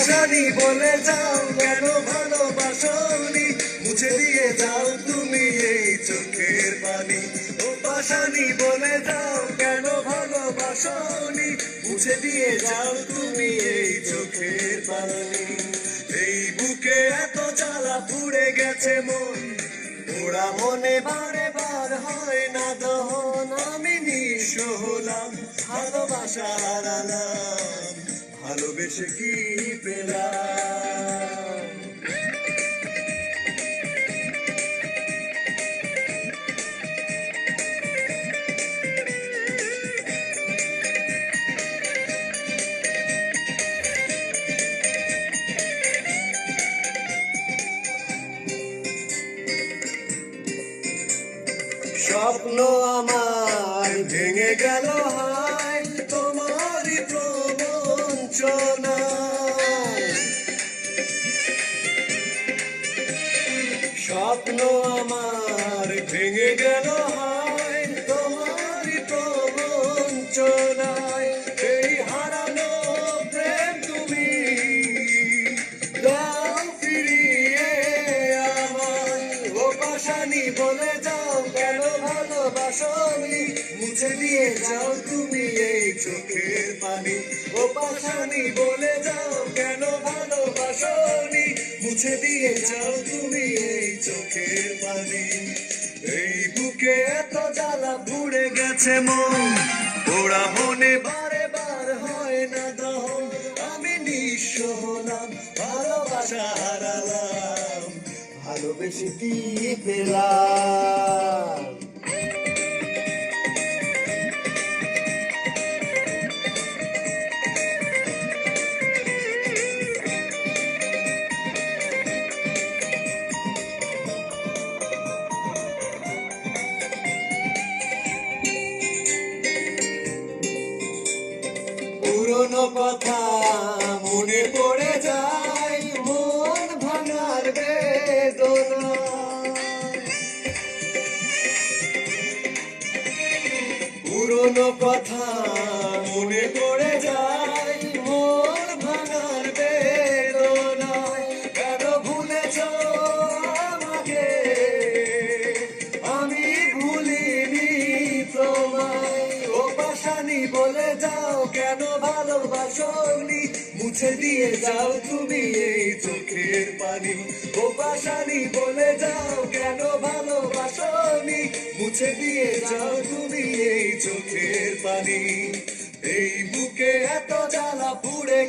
পাশানি বলে যাও কেন ভালোবাসনি, মুছে দিয়ে যাও তুমি এই চোখের পানি। ও পাশানি বলে যাও কেন ভালোবাসনি, মুছে দিয়ে যাও তুমি এই চোখের পানি। এই বুকে এত জ্বালা পুড়ে গেছে মন, ওরা মনে বারে বার হয় না দহন। আমি নিঃস্ব হলাম, ভালোবাসা হারালাম, ভালোবেসে কি পেলাম। স্বপ্ন আমার ভেঙে গেল হায় তোমারই প্রবঞ্চনায়। স্বপ্ন আমার ভেঙে গেল হায় তোমারই প্রবঞ্চনায়। এই হারানো প্রেম তুমি দাও ফিরিয়ে আমায়। ও পাশানি বলে যাও কেন ভালোবাসনি, মুছে দিয়ে যাও তুমি এই চোখের পানি। ও পাশানি বলে যাও কেন ভালোবাসনি, মুছে দিয়ে যাও তুমি এই চোখের পানি। এই বুকে এত জ্বালা পুড়ে গেছে মন, ওরা মনে বারে বার হয় না দহন। আমি নিঃস্ব হলাম, ভালোবাসা হারালাম, ভালোবেসে কি পেলাম। পুরনো কথা মনে পড়ে যায়, মন ভাঙার বেদনা। পুরনো কথা মনে পড়ে যায়, মন ভাঙার বেদনা। কেন ভুলেছ আমাকে, আমি ভুলিনি তোমায়। ও পাশানি বলে যাও কেন ভালোবাসনি, মুছে দিয়ে যাও তুমি এই চোখের পানি। ও পাশানি বলে যাও কেন ভালোবাসনি, মুছে দিয়ে যাও তুমি এই চোখের পানি। এই বুকে এত জ্বালা পুড়ে